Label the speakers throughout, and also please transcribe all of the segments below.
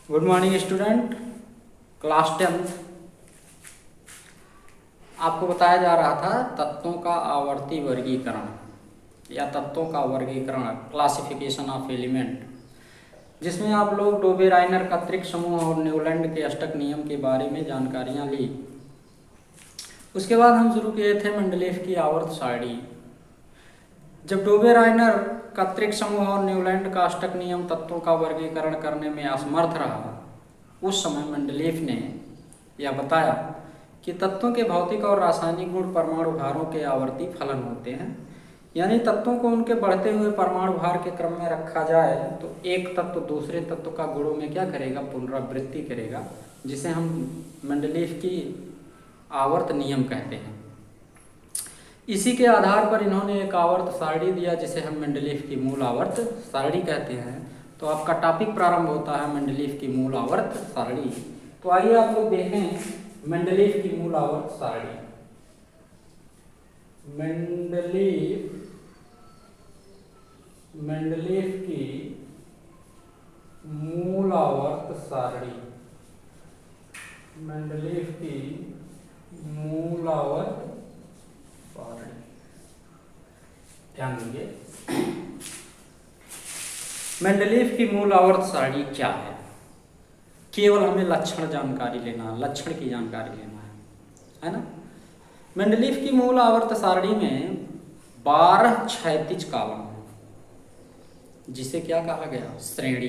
Speaker 1: Good morning student, class 10th। आपको बताया जा रहा था तत्वों का आवर्ती वर्गीकरण या तत्वों का वर्गीकरण, क्लासिफिकेशन ऑफ एलिमेंट, जिसमें आप लोग डोबेराइनर का त्रिक समूह और न्यूलैंड के अष्टक नियम के बारे में जानकारियां ली। उसके बाद हम शुरू किए थे मेंडलीफ की आवर्त सारणी। जब डोबेराइनर का त्रिक समूह और न्यूलैंड का अष्टक नियम तत्वों का वर्गीकरण करने में असमर्थ रहा, उस समय मेंडलीफ ने यह बताया कि तत्वों के भौतिक और रासायनिक गुण परमाणु भारों के आवर्ती फलन होते हैं। यानी तत्वों को उनके बढ़ते हुए परमाणु भार के क्रम में रखा जाए तो एक तत्व दूसरे तत्व का गुणों में क्या करेगा, पुनरावृत्ति करेगा, जिसे हम मेंडलीफ की आवर्त नियम कहते हैं। इसी के आधार पर इन्होंने एक आवर्त सारणी दिया जिसे हम मेंडलीफ की मूल आवर्त सारणी कहते हैं। तो आपका टॉपिक प्रारंभ होता है मेंडलीफ की मूल आवर्त सारणी। तो आइए आप लोग देखें मेंडलीफ की मूल आवर्त सारणी। मेंडलीफ की मूल आवर्त सारणी, मेंडलीफ की मूल आवर्त सारणी, ध्यान दीजिए। मेंडलीफ की मूल आवर्त सारणी क्या है? केवल हमें लक्षण जानकारी लेना, लक्षण की जानकारी लेना है ना। मेंडलीफ की मूल आवर्त सारणी में 12 क्षैतिज कॉलम है, जिसे क्या कहा गया, श्रेणी,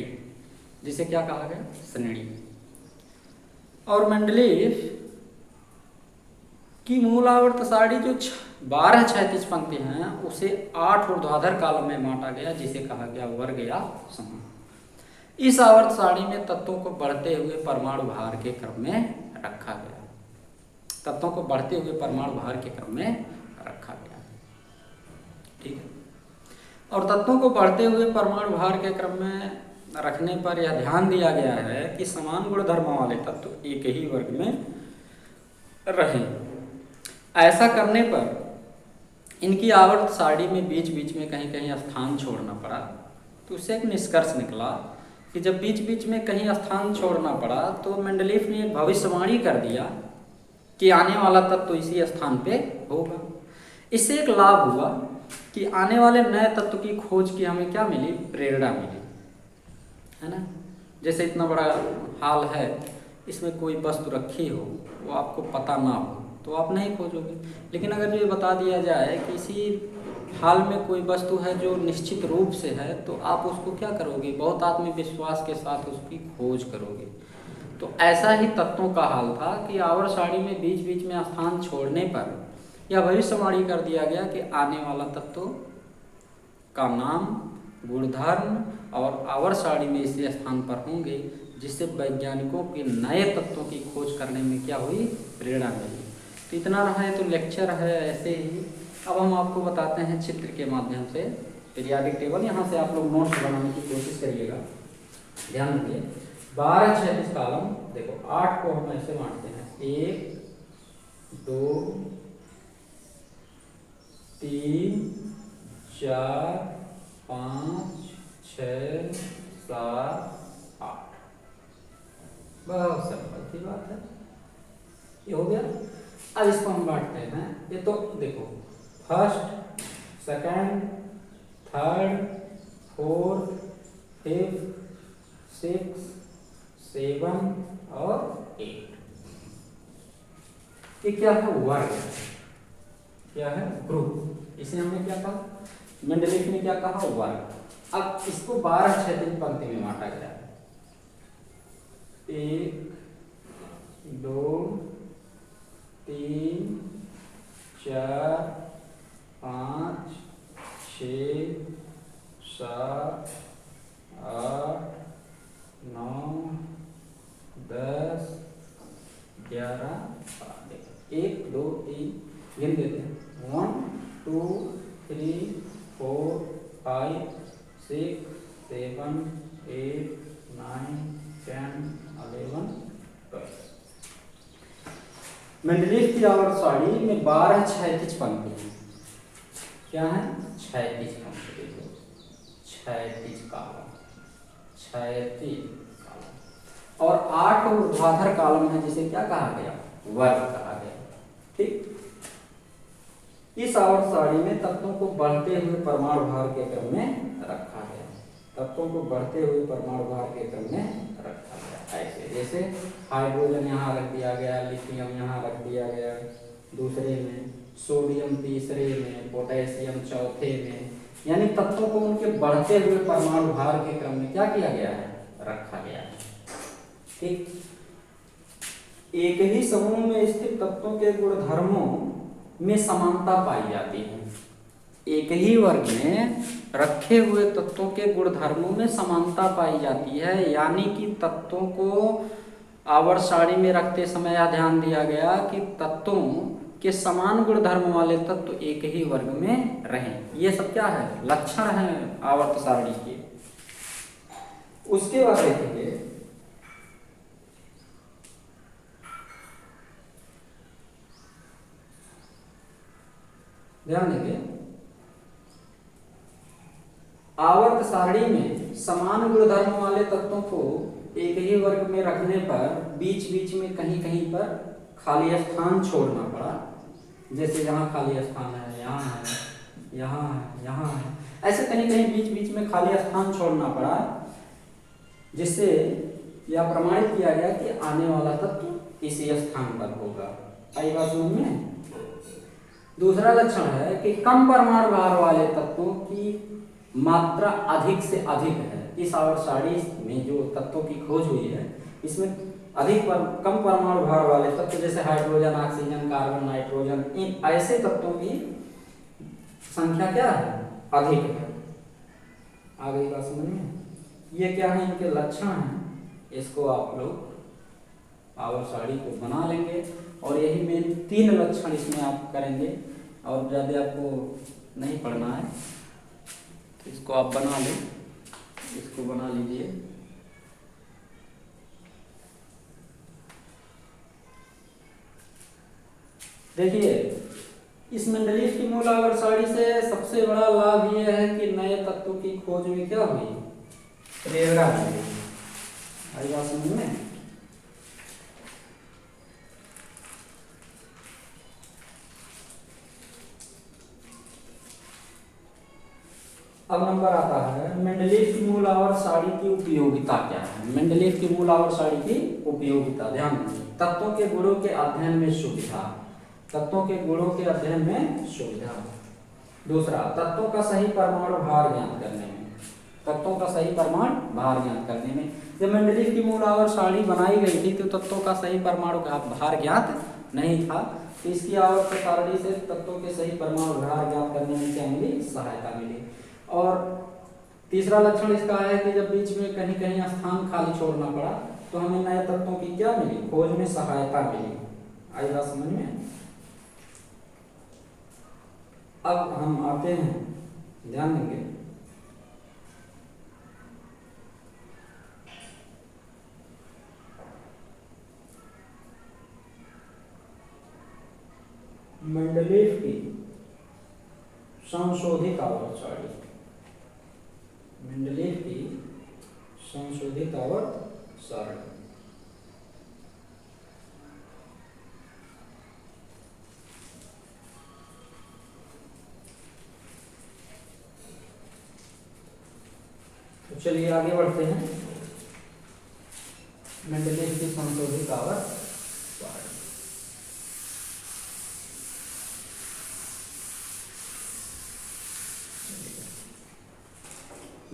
Speaker 1: जिसे क्या कहा गया, श्रेणी। और मेंडलीफ की मूल आवर्त सारणी जो 12 क्षैतिज पंक्ति हैं उसे 8 ऊर्ध्वाधर कॉलम में बांटा गया, जिसे कहा गया वर्ग या समूह। इस आवर्त सारणी में तत्वों को बढ़ते हुए परमाणु भार के क्रम में रखा गया, तत्वों को बढ़ते हुए परमाणु भार के क्रम में रखा गया, ठीक है। और तत्वों को बढ़ते हुए परमाणु भार के क्रम में रखने पर यह ध्यान दिया गया है कि समान गुणधर्म वाले तत्व एक ही वर्ग में रहें। ऐसा करने पर इनकी आवर्त सारणी में बीच बीच में कहीं कहीं स्थान छोड़ना पड़ा। तो उससे एक निष्कर्ष निकला कि जब बीच बीच में कहीं स्थान छोड़ना पड़ा तो मेंडलीफ ने एक भविष्यवाणी कर दिया कि आने वाला तत्व इसी स्थान पे होगा। इससे एक लाभ हुआ कि आने वाले नए तत्व की खोज की हमें क्या मिली, प्रेरणा मिली, है ना। जैसे इतना बड़ा हाल है, इसमें कोई वस्तु रखी हो, वो आपको पता ना हो तो आप नहीं खोजोगे। लेकिन अगर ये बता दिया जाए कि इसी हाल में कोई वस्तु है जो निश्चित रूप से है, तो आप उसको क्या करोगे, बहुत आत्मविश्वास के साथ उसकी खोज करोगे। तो ऐसा ही तत्वों का हाल था कि आवर्त सारणी में बीच बीच में स्थान छोड़ने पर यह भविष्यवाणी कर दिया गया कि आने वाला तत्व का नाम, गुणधर्म और आवर्त सारणी में इसी स्थान पर होंगे, जिससे वैज्ञानिकों के नए तत्वों की खोज करने में क्या हुई, प्रेरणा मिली। तो इतना रहा है, तो लेक्चर है ऐसे ही। अब हम आपको बताते हैं चित्र के माध्यम से पीरियाडिक टेबल। यहाँ से आप लोग नोट्स बनाने की कोशिश करिएगा, ध्यान रखिए। 12 क्षैतिज कॉलम, देखो 8 को हम ऐसे बांटते हैं, 1 2 3 4 5 6 7 8। बहुत सिंपल सी बात है, ये हो गया। अब इसको हम बांटते हैं, ये तो देखो first, second, third, fourth, fifth, 6, 7 और 8। ये क्या है, वर्ग, क्या है, ग्रुप। इसे हमने क्या कहा, मेंडलीफ ने क्या कहा, वर्ग। अब इसको 12 क्षैतिज पंक्ति में बांटा गया है, 1 2 3 4 5 6 7 8 9 10 11 12। 1 2 3 गिन देते हैं, 1 2 3 4 5 6 7 8 9 10 11 12। मेंडलीफ की आवर्त सारणी में 12 क्षैतिज पंक्ति है। क्या है, क्षैतिज पंक्ति, क्षैतिज कॉलम, क्षैतिज कॉलम। और 8 ऊर्ध्वाधर कॉलम है जिसे क्या कहा गया, वर्ग कहा गया। ठीक, इस आवर्त सारणी में तत्वों को बढ़ते हुए परमाणु भार के क्रम में रखा गया, तत्वों को बढ़ते हुए परमाणु भार के क्रम में रखा गया। ऐसे जैसे हाइड्रोजन यहाँ रख दिया गया, लिथियम यहाँ रख दिया गया दूसरे में, सोडियम तीसरे में, पोटेशियम चौथे में, यानी तत्वों को उनके बढ़ते हुए परमाणु भार के क्रम में क्या किया गया है, रखा गया है। ठीक, एक ही समूह में स्थित तत्वों के गुणधर्मों में समानता पाई जाती है। एक ही वर्ग में रखे हुए तत्वों के गुणधर्मों में समानता पाई जाती है, यानी कि तत्वों को आवर्त सारणी में रखते समय यह ध्यान दिया गया कि तत्वों के समान गुणधर्म वाले तत्व एक ही वर्ग में रहें। ये सब क्या है, लक्षण है आवर्त सारणी के। उसके बाद देखेंगे ध्यान देंगे, आवर्त सारणी में समान गुणधर्म वाले तत्वों को एक ही वर्ग में रखने पर बीच बीच में कहीं कहीं पर खाली स्थान छोड़ना पड़ा। जैसे यहाँ खाली स्थान है, यहाँ है, यहाँ है, यहाँ है, ऐसे कहीं कहीं बीच बीच में खाली स्थान छोड़ना पड़ा, जिससे यह प्रमाणित किया गया कि आने वाला तत्व इसी स्थान पर होगा। आई बात समझ में। दूसरा लक्षण है कि कम परमाणु भार वाले तत्वों की मात्रा अधिक से अधिक है। इस आवर्त सारणी में जो तत्वों की खोज हुई है, इसमें कम परमाणु भार वाले तत्व जैसे हाइड्रोजन, ऑक्सीजन, कार्बन, नाइट्रोजन, इन ऐसे तत्वों की संख्या क्या है, अधिक है। आ गई बात समझ में। ये क्या है, इनके लक्षण हैं। इसको आप लोग आवर्त सारणी को बना लेंगे और यही मेन 3 लक्षण इसमें आप करेंगे, और ज़्यादा आपको नहीं पढ़ना है, तो इसको आप बना लें, इसको बना लीजिए। देखिए, इस मेंडलीव की मूल आवर्त सारणी से सबसे बड़ा लाभ यह है कि नए तत्वों की खोज में क्या हुई, प्रेरणा मिली। आई बात समझ में। अब नंबर आता है मेंडलीव की मूल आवर्त सारणी की उपयोगिता क्या है। मेंडलीव की मूल आवर्त सारणी की उपयोगिता, ध्यान दीजिए, तत्वों के गुणों के अध्ययन में सुविधा, तत्वों के गुणों के अध्ययन में सुविधा। दूसरा, तत्वों का सही परमाणु भार ज्ञात करने में, तत्वों का सही परमाणु भार ज्ञात करने में। जब मेंडलीव की मूल आवर्त सारणी बनाई गई थी तो तत्वों का सही परमाणु भार ज्ञात नहीं था, तो इसकी आवर्त सारणी से तत्वों के सही परमाणु भार ज्ञात करने में क्या मिली, सहायता मिली। और तीसरा लक्षण इसका है कि जब बीच में कहीं कहीं स्थान खाली छोड़ना पड़ा तो हमें नए तत्वों की क्या मिली, खोज में सहायता मिली। आई बात समझ में। अब हम आते हैं, ध्यान देंगे, मेंडलीव की संशोधित आवर्त सारणी, मेंडलीव की संशोधित आवर्त सारणी। तो चलिए आगे बढ़ते हैं। मेंडलीव की संशोधित आवर्त सारणी।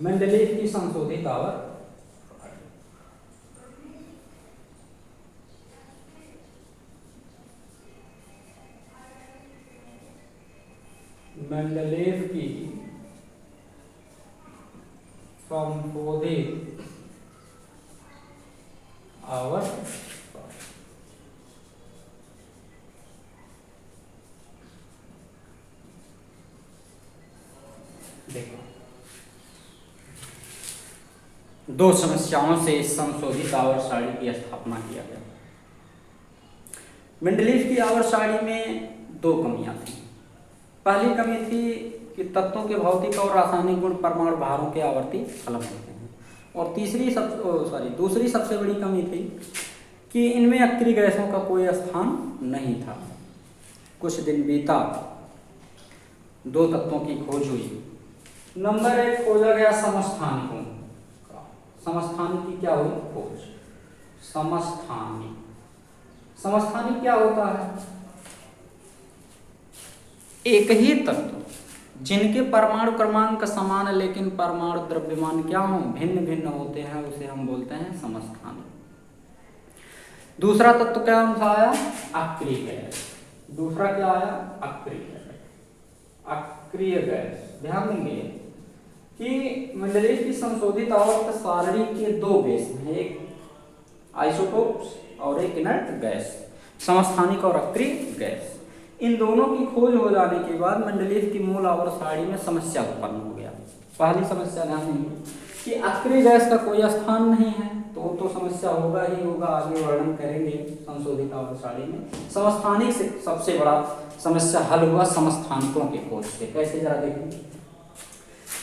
Speaker 1: मेंडलीव की संशोधित आवर्त, मेंडलीव की संशोधित आवर्त। देखो, 2 समस्याओं से इस संशोधित आवर्त सारणी की स्थापना किया गया। मेंडलीव की आवर्त सारणी में 2 कमियां थी। पहली कमी थी कि तत्वों के भौतिक और रासायनिक गुण परमाणु भारों के आवर्ती फलन होते हैं। और दूसरी सबसे बड़ी कमी थी कि इनमें अक्रिय गैसों का कोई स्थान नहीं था। कुछ दिन बीता, 2 तत्वों की खोज हुई। नंबर 1 खोजा गया समस्थानिकों का। समस्थानिक की क्या हुई खोज? समस्थानिक क्या होता है? एक ही तत्व जिनके परमाणु क्रमांक समान है लेकिन परमाणु द्रव्यमान क्या हो, भिन्न भिन्न होते हैं, उसे हम बोलते हैं समस्थानिक। दूसरा तत्व क्या आया? अक्रिय गैस। दूसरा क्या आया? अक्रिय गैस। अक्रिय गैस ध्यान देंगे कि मेंडलीव की संशोधित आवर्त सारणी के 2 बेस हैं, एक आइसोटोप्स और एक इनर्ट गैस, समस्थानिक और अक्रिय गैस। इन दोनों की खोज हो जाने के बाद मेंडलीव की मूल आवर्त सारणी में समस्या उत्पन्न हो गया। पहली समस्या ध्यान देंगे कि अक्रिय गैस का कोई स्थान नहीं है, तो समस्या होगा ही होगा, आगे वर्णन करेंगे संशोधित आवर्त सारणी में। समस्थानिक से सबसे बड़ा समस्या हल हुआ समस्थानिकों की खोज से। कैसे जरा देखिए,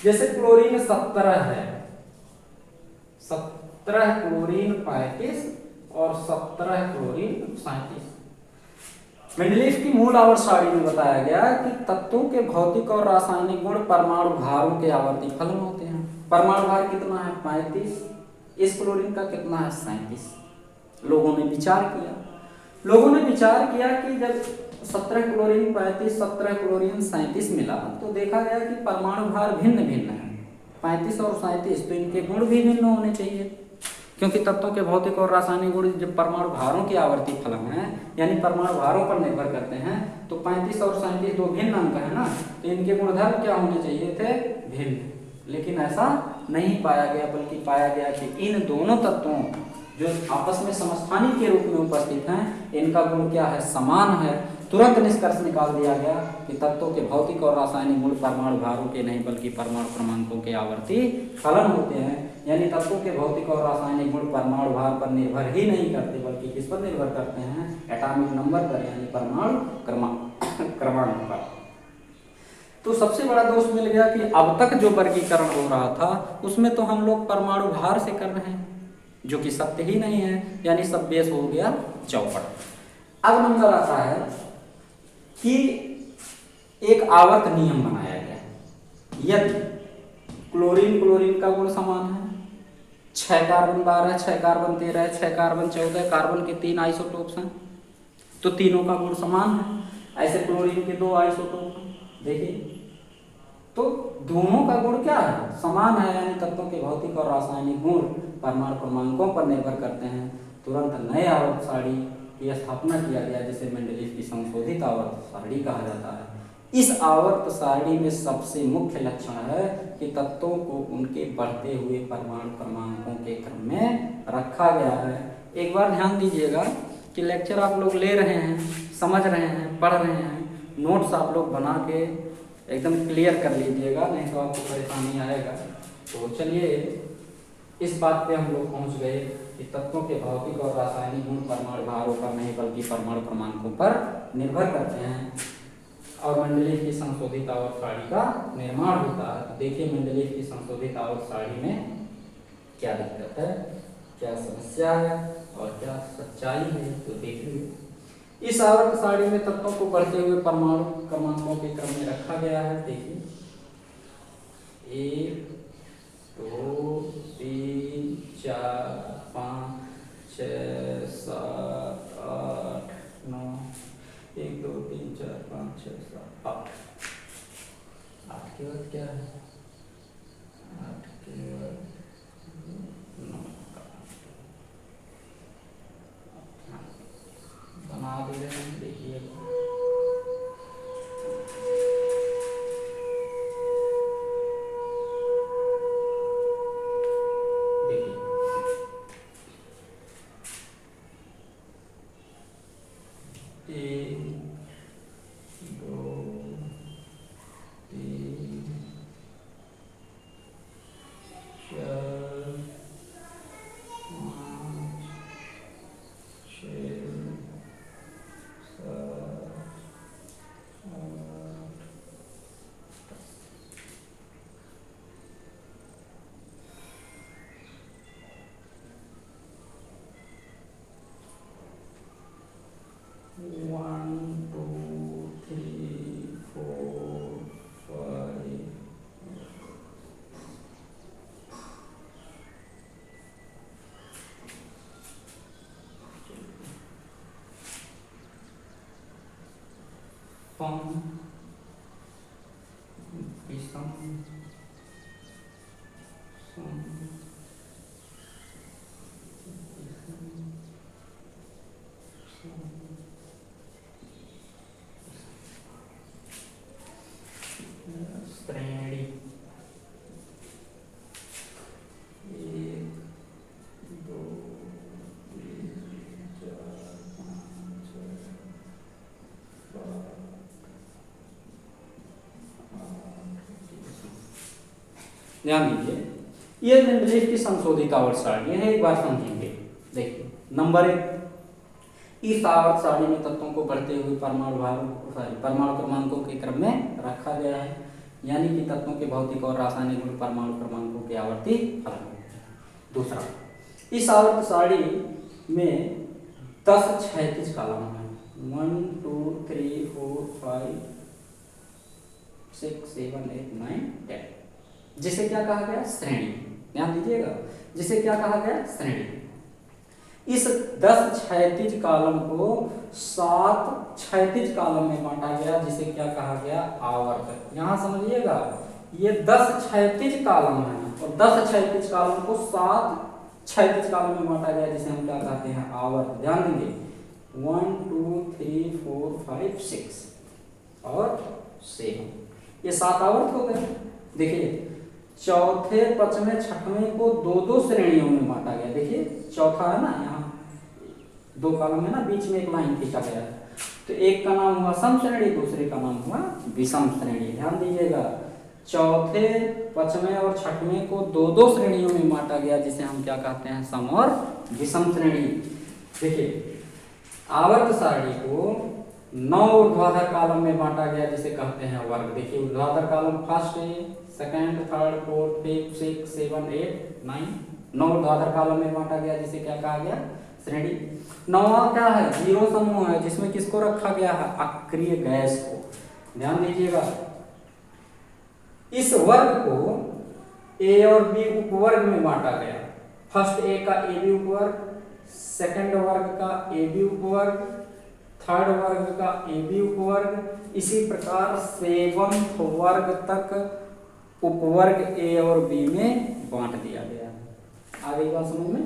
Speaker 1: जैसे क्लोरीन 17 है, 17 क्लोरीन 35 और 17 क्लोरीन 37। मेंडलीव की मूल आवर्त सारणी में बताया गया कि तत्वों के भौतिक और रासायनिक गुण परमाणु भारों के आवर्ती फलन होते हैं। परमाणु भार कितना है? 35। इस क्लोरीन का कितना है? 37। लोगों ने विचार किया कि जब 17 क्लोरीन 35, 17 क्लोरीन 37 मिला तो देखा गया कि परमाणु भार भिन्न भिन्न है, 35 और 37, तो इनके गुण भी भिन्न होने चाहिए, क्योंकि तत्वों के भौतिक और रासायनिक गुण जब परमाणु भारों की आवर्ती फलन है, यानी परमाणु भारों पर निर्भर करते हैं, तो 35 और 37 2 भिन्न अंक है ना, तो इनके गुणधर्म क्या होने चाहिए थे? भिन्न। लेकिन ऐसा नहीं पाया गया, बल्कि पाया गया कि इन दोनों तत्वों जो आपस में समस्थानिक के रूप में उपस्थित हैं, इनका गुण क्या है? समान है। तुरंत निष्कर्ष निकाल दिया गया कि तत्वों के भौतिक और रासायनिक गुण परमाणु भारों के नहीं बल्कि परमाणु क्रमांकों के आवर्ती फलन होते हैं। यानी तत्वों के भौतिक और रासायनिक गुण परमाणु भार पर निर्भर ही नहीं करते, बल्कि किस पर निर्भर करते हैं? एटॉमिक नंबर पर, यानी परमाणु क्रमांक पर। तो सबसे बड़ा दोष मिल गया कि अब तक जो वर्गीकरण हो रहा था उसमें तो हम लोग परमाणु भार से कर रहे हैं, जो कि सत्य ही नहीं है, यानी सब बेस हो गया चौपट। अब नंबर आता है कि एक आवर्त नियम बनाया गया। यदि क्लोरीन का गुण समान है, 6 कार्बन 12, 6 कार्बन 13, 6 कार्बन 14, कार्बन के 3 आइसोटोप्स हैं, तो तीनों का गुण समान है। ऐसे क्लोरीन के 2 आइसोटोप हैं, देखिए, तो दोनों का गुण क्या है? समान है, यानी तत्वों के भौतिक और रासायनिक गुण परमाणु क्रमांकों पर निर्भर करते हैं। तुरंत नए आवर्त सारणी की स्थापना किया गया, जिसे मेंडलीव की संशोधित आवर्त सारणी कहा जाता है। इस आवर्त सारणी में सबसे मुख्य लक्षण है कि तत्वों को उनके बढ़ते हुए परमाणु क्रमांकों के क्रम में रखा गया है। एक बार ध्यान दीजिएगा कि लेक्चर आप लोग ले रहे हैं, समझ रहे हैं, पढ़ रहे हैं, नोट्स आप लोग बना के एकदम क्लियर कर लीजिएगा, नहीं तो आपको परेशानी आएगा। तो चलिए, इस बात पे हम लोग पहुंच गए कि तत्वों के भौतिक और रासायनिक गुण परमाणु भारों पर नहीं बल्कि परमाणु क्रमांकों पर निर्भर करते हैं और मेंडलीव की संशोधित आवर्त सारणी का निर्माण होता है। तो देखिए मेंडलीव की संशोधित आवर्त सारणी में क्या दिक्कत है, क्या समस्या है और क्या सच्चाई है, तो देखिए। इस आवर्त सारणी में तत्वों को बढ़ते हुए परमाणु क्रमांकों के क्रम में रखा गया है। देखिए 1 2 3 4 5 6 7 8 9, 1 2 3 4 5 6 7 8। 8 के बाद क्या है? 8 के बाद 9 बना दे रहे हैं, देखिए। विषम श्रेणी। 1 2 3 4 5 6 ध्यान दीजिए, ये मेंडलीव की संशोधित आवर्त सारणी है। एक बार समझेंगे। देखिए नंबर 1, इस आवर्त सारणी में तत्वों को बढ़ते हुए परमाणु क्रमांकों के क्रम में रखा गया है, यानी कि तत्वों के भौतिक और रासायनिक गुण परमाणु क्रमांकों के आवर्ती फलन होते हैं। दूसरा, इस आवर्त सारणी में 10 क्षैतिज कॉलम है, 1 2 3 4 5 6 7 8 9 10, जिसे क्या कहा गया? श्रेणी। ध्यान दीजिएगा, जिसे क्या कहा गया? श्रेणी। इस 10 क्षैतिज कॉलम को 7 क्षैतिज कॉलम में बांटा गया, जिसे क्या कहा गया? आवर्त। यहां समझिएगा, ये 10 क्षैतिज कॉलम है और 10 क्षैतिज कॉलम को 7 क्षैतिज कॉलम में बांटा गया, जिसे हम क्या कहते हैं? आवर्त। ध्यान देंगे, 1 2 3 4 5 6 और 7, ये 7 आवर्त हो गए। देखिए चौथे, पांचवें, छठवें को 2-2 श्रेणियों में बांटा गया। देखिए चौथा है ना, यहाँ 2 कॉलम है ना, बीच में एक लाइन खींचा गया है, तो एक का नाम हुआ सम श्रेणी, दूसरे का नाम हुआ विषम श्रेणी। ध्यान दीजिएगा, चौथे, पांचवें और छठवें को 2-2 श्रेणियों में बांटा गया, जिसे हम क्या कहते हैं? सम और विषम श्रेणी। देखिए आवर्त सारणी को 9 ऊर्ध्वाधर कॉलम में बांटा गया, जिसे कहते हैं वर्ग। देखिए ऊर्ध्वाधर कॉलम फर्स्ट है, सेकंड, थर्ड, फोर्थ, फिफ्थ, 6 7 8 9, 9 ऊर्ध्वाधर कॉलम में बांटा गया, जिसे क्या कहा गया? श्रेणी। 9वां क्या है? जीरो समूह है, जिसमें किसको रखा गया है? अक्रिय गैस को। ध्यान दीजिएगा, इस वर्ग को ए और बी उपवर्ग में बांटा गया। फर्स्ट ए का ए बी उपवर्ग, सेकंड वर्ग का ए बी उपवर्ग, थर्ड वर्ग का ए बी उपवर्ग, इसी प्रकार 7th वर्ग तक उपवर्ग ए और बी में बांट दिया गया है। आगे बात समझ में।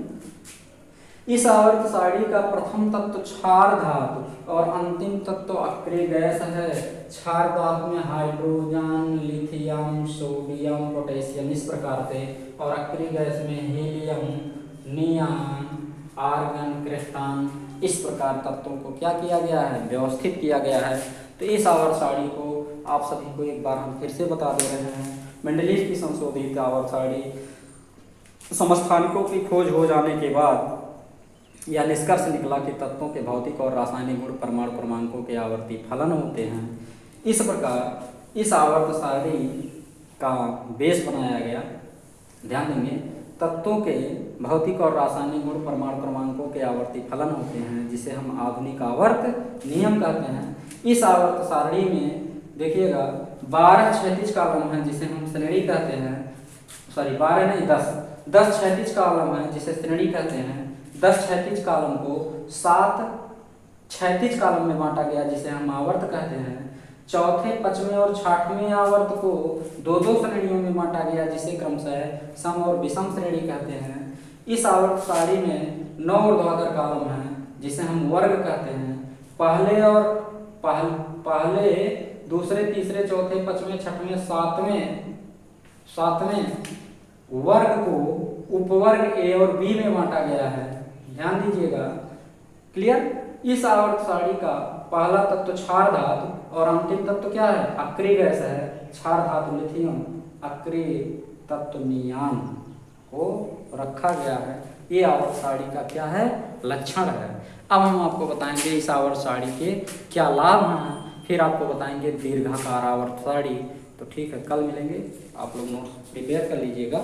Speaker 1: इस आवर्त सारणी का प्रथम तत्व क्षार धातु और अंतिम तत्व अक्रिय गैस है। क्षार धातु में हाइड्रोजन, लिथियम, सोडियम, पोटेशियम इस प्रकार से, और अक्रिय गैस में हीलियम, नियॉन, आर्गन, क्रिस्टन इस प्रकार तत्वों को क्या किया गया है? व्यवस्थित किया गया है। तो इस आवर्त सारणी को आप सभी को एक बार हम फिर से बता दे रहे हैं। मेंडलीव की संशोधित आवर्त सारणी समस्थानिकों की खोज हो जाने के बाद यह निष्कर्ष निकला कि तत्वों के भौतिक और रासायनिक गुण परमाणु क्रमांकों के आवर्ती फलन होते हैं। इस प्रकार इस आवर्त सारणी का बेस बनाया गया। ध्यान देंगे, तत्वों के भौतिक और रासायनिक गुण परमाणु क्रमांकों के आवर्ती फलन होते हैं, जिसे हम आधुनिक आवर्त नियम कहते हैं। इस आवर्त सारणी में देखिएगा 12 क्षैतिज कॉलम है, जिसे हम श्रेणी कहते हैं। सॉरी 12 नहीं, 10 क्षैतिज कॉलम है, जिसे श्रेणी कहते हैं। 10 क्षैतिज कॉलम को 7 क्षैतिज कॉलम में बांटा गया, जिसे हम आवर्त कहते हैं। चौथे, पांचवें और छठवें आवर्त को 2-2 श्रेणियों में बांटा गया, जिसे क्रमशः सम और विषम श्रेणी कहते हैं। इस आवर्त सारणी में 9 ऊर्ध्वाधर कॉलम है, जिसे हम वर्ग कहते हैं। पहले, दूसरे, तीसरे, चौथे, पांचवें, छठवें, सातवें वर्ग को उपवर्ग ए और बी में बांटा गया है। ध्यान दीजिएगा, क्लियर। इस आवर्त सारणी का पहला तत्व क्षार धातु और अंतिम तत्व क्या है? अक्रिय गैस है। क्षार धातु लिथियम, अक्रिय तत्व नियॉन को रखा गया है। ये आवर्त सारणी का क्या है? लक्षण है। अब हम आपको बताएंगे इस आवर्त सारणी के क्या लाभ हैं, फिर आपको बताएंगे दीर्घाकार आवर्त सारणी। तो ठीक है, कल मिलेंगे। आप लोग नोट्स प्रिपेयर कर लीजिएगा।